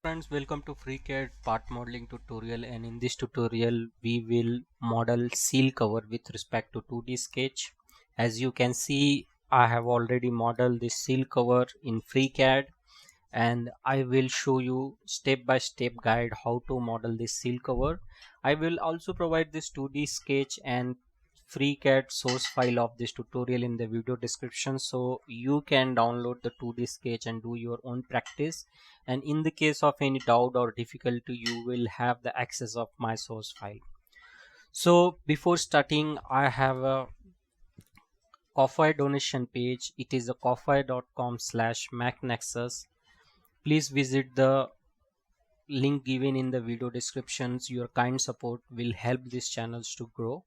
Friends, welcome to FreeCAD part modeling tutorial, and in this tutorial we will model seal cover with respect to 2D sketch. As you can see, I have already modeled this seal cover in FreeCAD, and I will show you step by step guide how to model this seal cover. I will also provide this 2D sketch and FreeCAD source file of this tutorial in the video description, so you can download the 2D sketch and do your own practice, and in the case of any doubt or difficulty you will have the access of my source file. So before starting, I have a Ko-fi donation page. It is a ko-fi.com/Mechnexus. Please visit the link given in the video descriptions. Your kind support will help these channels to grow.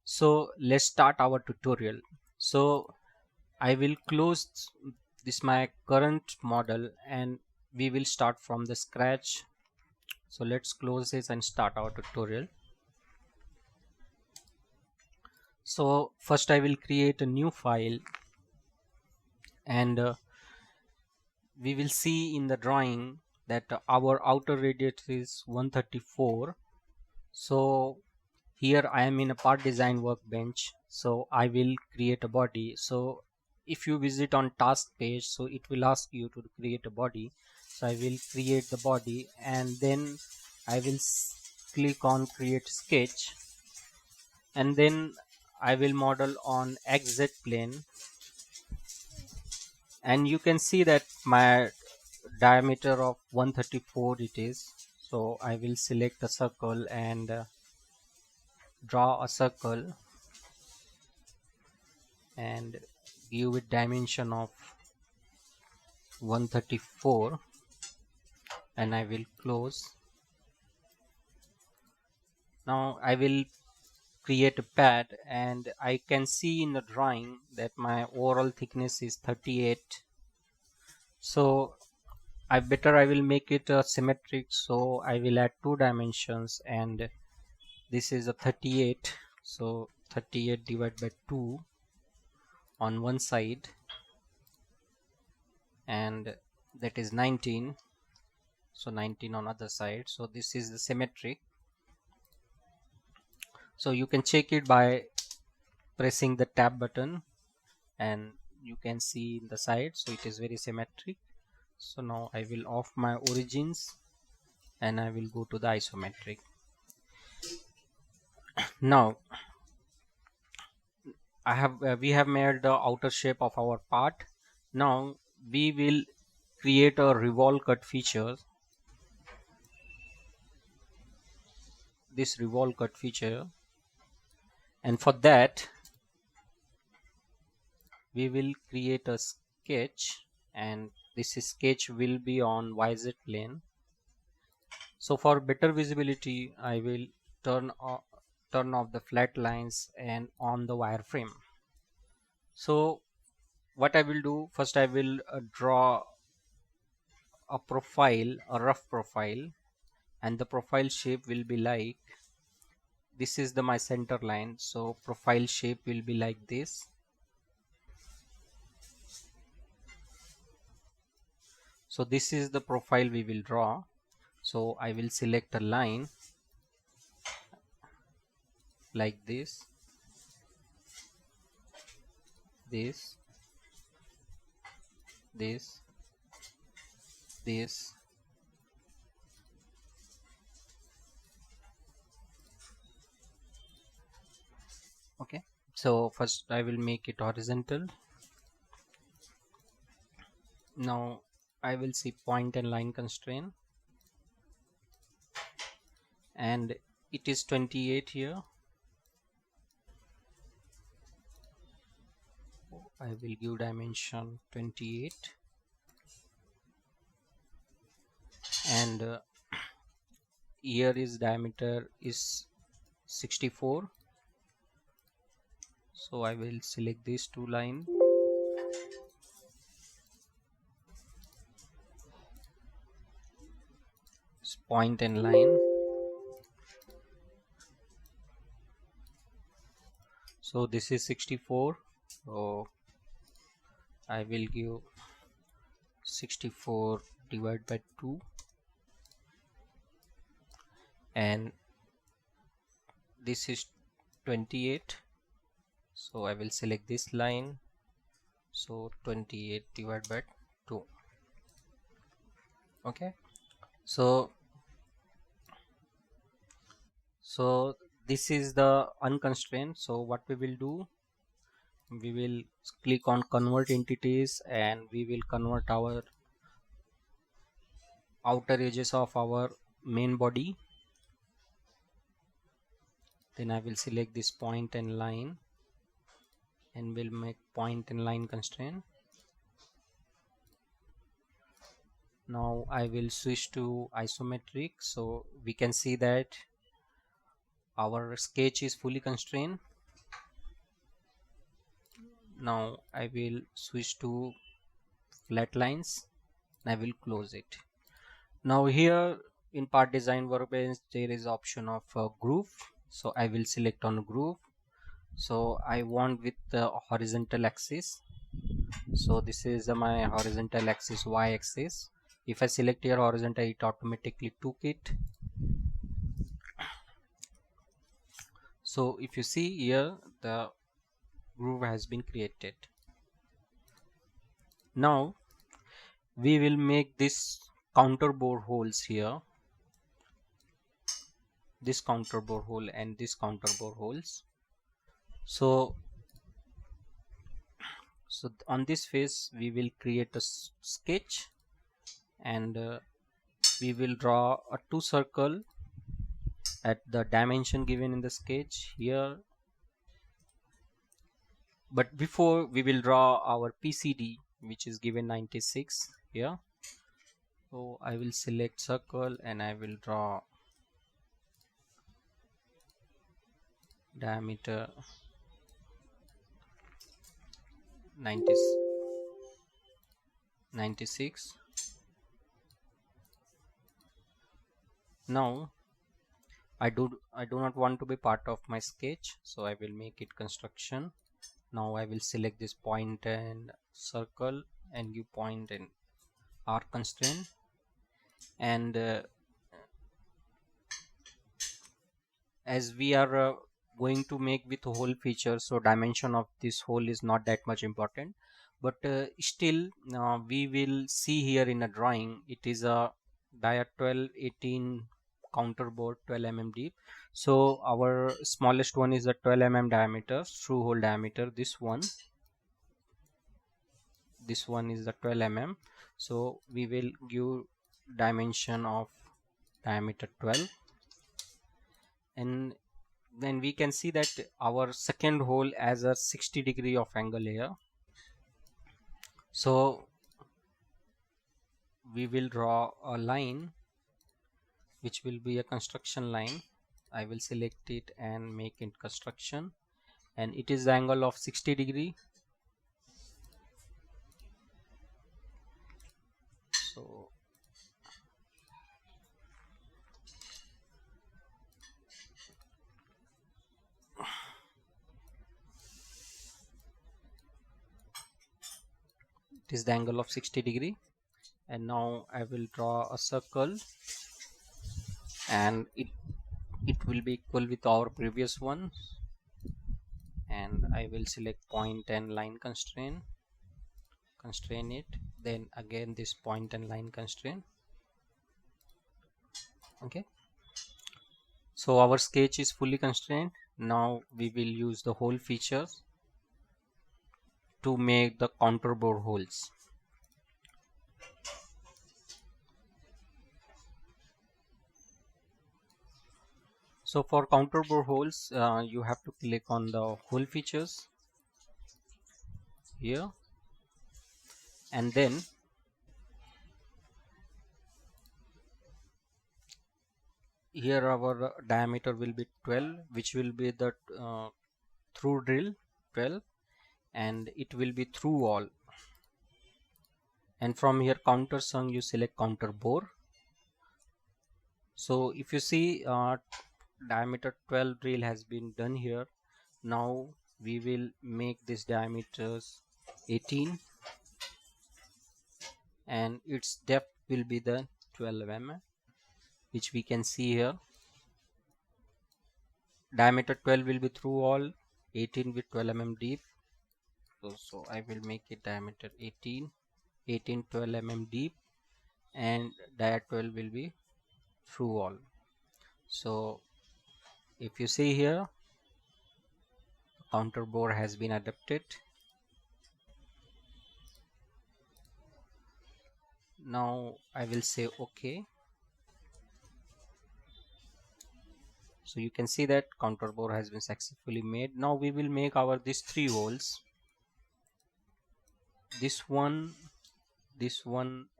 So let's start our tutorial. So I will close this my current model and we will start from the scratch. So let's close this and start our tutorial. So first I will create a new file, and we will see in the drawing that our outer radius is 134. So here I am in a part design workbench, so I will create a body. So if you visit on task page, so it will ask you to create a body. So I will create the body, and then I will click on create sketch, and then I will model on XZ plane, and you can see that my diameter of 134 it is. So I will select a circle and draw a circle and give it dimension of 134, and I will close. Now I will create a pad, and I can see in the drawing that my overall thickness is 38. So I will make it symmetric, so I will add 2 dimensions, and this is a 38. So 38 divided by 2 on one side, and that is 19. So 19 on other side. So this is the symmetry. So you can check it by pressing the tab button, and you can see in the side, so it is very symmetric. So now I will off my origins and I will go to the isometric. Now we have made the outer shape of our part. Now we will create a revolve cut feature. This revolve cut feature, and for that we will create a sketch, and this sketch will be on YZ plane. So for better visibility, I will turn off the flat lines and on the wireframe. So what I will do, first I will draw a profile, a rough profile, and the profile shape will be like this. Is my center line, so profile shape will be like this. So this is the profile we will draw. So I will select a line like this, this, this, this, okay. So first I will make it horizontal. Now I will see point and line constraint, and it is 28 here. I will give dimension 28, and here is diameter is 64. So I will select these two lines, point and line. So this is 64, so I will give 64 divided by 2. and this is 28, so I will select this line. So 28 divided by 2. Okay, so this is the unconstrained. So what we will do, we will click on convert entities and we will convert our outer edges of our main body. Then I will select this point and line and will make point and line constraint. Now I will switch to isometric, so we can see that our sketch is fully constrained. Now I will switch to flat lines and I will close it. Now here in part design workbench there is option of groove, so I will select on groove. So I want with the horizontal axis, so this is my horizontal axis, y axis. If I select here horizontal, it automatically took it. So if you see here, the groove has been created. Now we will make this counter bore holes here, this counter bore hole and this counter bore holes. So on this face we will create a sketch, and we will draw a 2 circle at the dimension given in the sketch here. But before, we will draw our PCD, which is given 96 here. So I will select circle and I will draw diameter 96. Now I do not want to be part of my sketch, so I will make it construction. Now I will select this point and circle and give point and arc constraint, and as we are going to make with whole feature, so dimension of this hole is not that much important, but still we will see here in a drawing it is a dia 1218 counter bore 12 mm deep. So our smallest one is a 12 mm diameter through hole diameter. This one is the 12 mm, so we will give dimension of diameter 12, and then we can see that our second hole has a 60° of angle here. So we will draw a line which will be a construction line. I will select it and make it construction, and it is the angle of 60°. So it is the angle of 60°, and now I will draw a circle, and it will be equal with our previous one, and I will select point and line constraint it, then again this point and line constraint. Okay, so our sketch is fully constrained. Now we will use the hole features to make the counter bore holes. So for counter bore holes, you have to click on the hole features here, and then here our diameter will be 12, which will be the through drill 12, and it will be through all. And from here counter sung, you select counter bore. So if you see diameter 12 drill has been done here. Now we will make this diameters 18, and its depth will be the 12 mm, which we can see here. diameter 12 will be through all, 18 with 12 mm deep. So I will make it diameter 18, 12 mm deep, and dia 12 will be through all. So if you see here, counter bore has been adapted. Now I will say OK. So you can see that counter bore has been successfully made. Now we will make our these 3 holes, this one,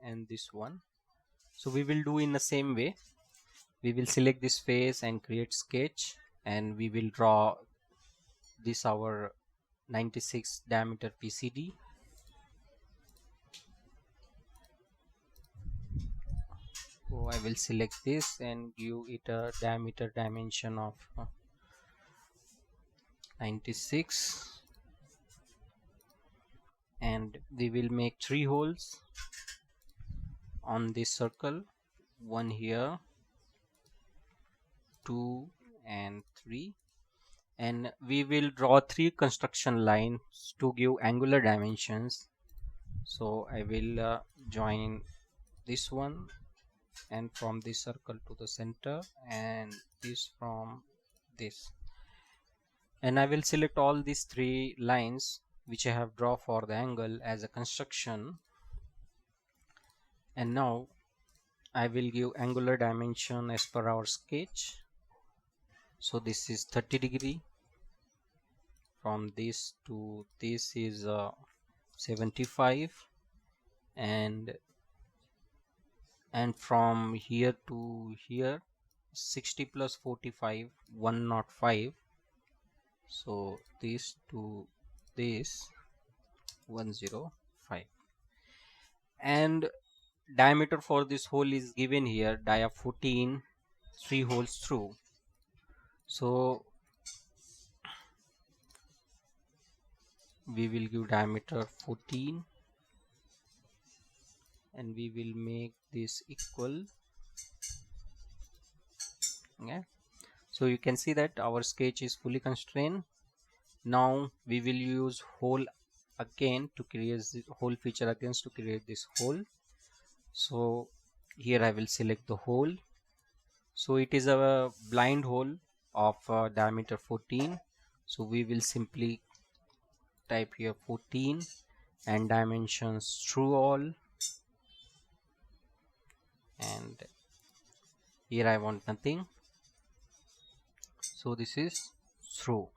and this one. So we will do in the same way. We will select this face and create sketch, and we will draw this our 96 diameter PCD. So I will select this and give it a diameter dimension of 96, and we will make 3 holes on this circle, one here, 2 and 3, and we will draw 3 construction lines to give angular dimensions. So I will join this one, and from this circle to the center, and this from this, and I will select all these 3 lines which I have drawn for the angle as a construction, and now I will give angular dimension as per our sketch. So this is 30 degree, from this to this is 75, and from here to here 60 plus 45, 105. So this to this 105, and diameter for this hole is given here, dia 14, 3 holes through. So we will give diameter 14, and we will make this equal. Okay, so you can see that our sketch is fully constrained. Now we will use hole again to create the hole feature again to create this hole. So here I will select the hole. So it is a blind hole of diameter 14. So we will simply type here 14 and dimensions through all, and here I want nothing, so this is through.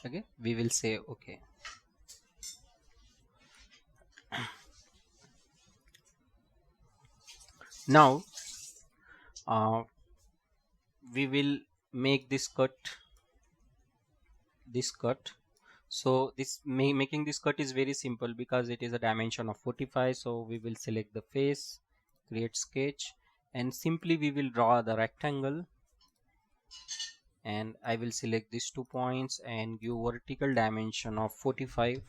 Okay, we will say OK. Now we will make this cut. So this making this cut is very simple because it is a dimension of 45. So we will select the face, create sketch, and simply we will draw the rectangle, and I will select these 2 points and give vertical dimension of 45.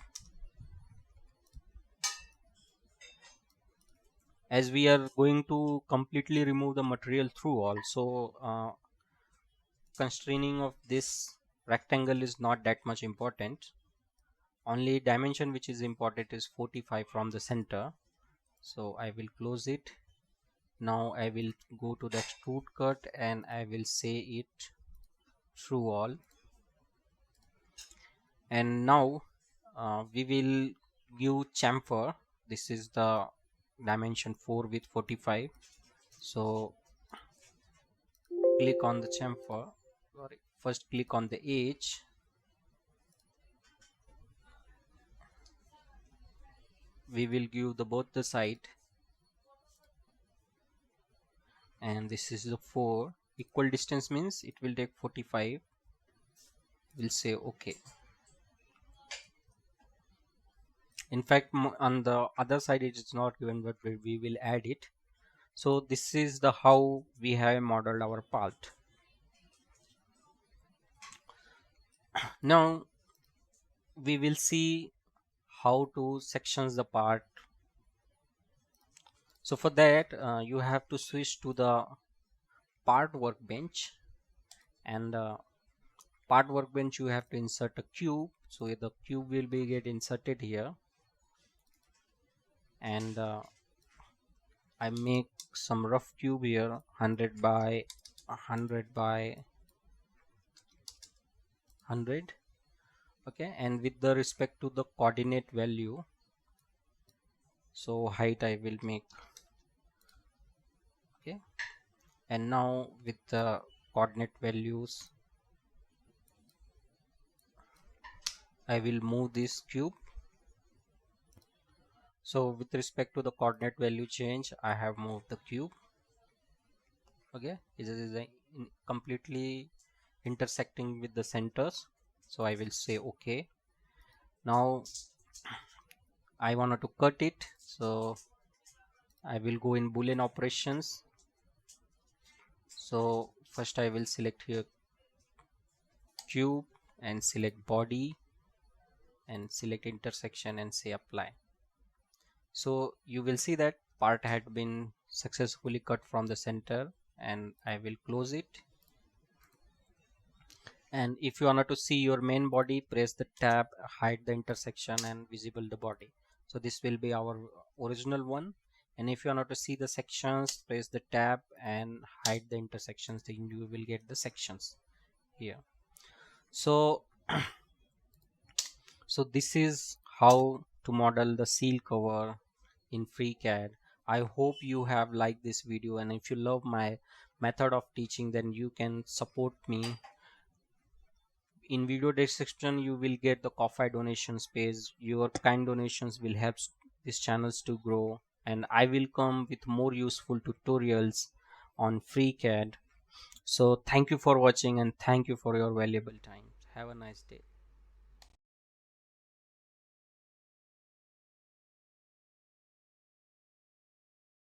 As we are going to completely remove the material through also, constraining of this rectangle is not that much important. Only dimension which is important is 45 from the center. So I will close it. Now I will go to the extrude cut and I will say it through all, and now we will give chamfer. This is the dimension 4 with 45. So click on the chamfer. First click on the edge, we will give the both the side, and this is the 4. Equal distance means it will take 45. We'll say OK. In fact, on the other side it is not given, but we will add it. So this is the how we have modeled our part. Now we will see how to sections the part. So for that you have to switch to the part workbench, And part workbench, you have to insert a cube, so the cube will be get inserted here. And I make some rough cube here, 100 by 100 by 100. Okay, and with the respect to the coordinate value, so height I will make. Okay, and now with the coordinate values, I will move this cube. So with respect to the coordinate value change, I have moved the cube. Okay, it is completely intersecting with the centers, so I will say okay. Now I wanted to cut it, so I will go in Boolean operations. So first I will select here cube and select body and select intersection and say apply. So you will see that part had been successfully cut from the center, and I will close it. And if you want to see your main body, press the tab, hide the intersection and visible the body. So this will be our original one. And if you want to see the sections, press the tab and hide the intersections, then you will get the sections here. So so this is how to model the seal cover in FreeCAD. I hope you have liked this video, and if you love my method of teaching, then you can support me. In video description you will get the Ko-Fi donations page. Your kind donations will help these channels to grow, and I will come with more useful tutorials on FreeCAD. So thank you for watching, and thank you for your valuable time. Have a nice day.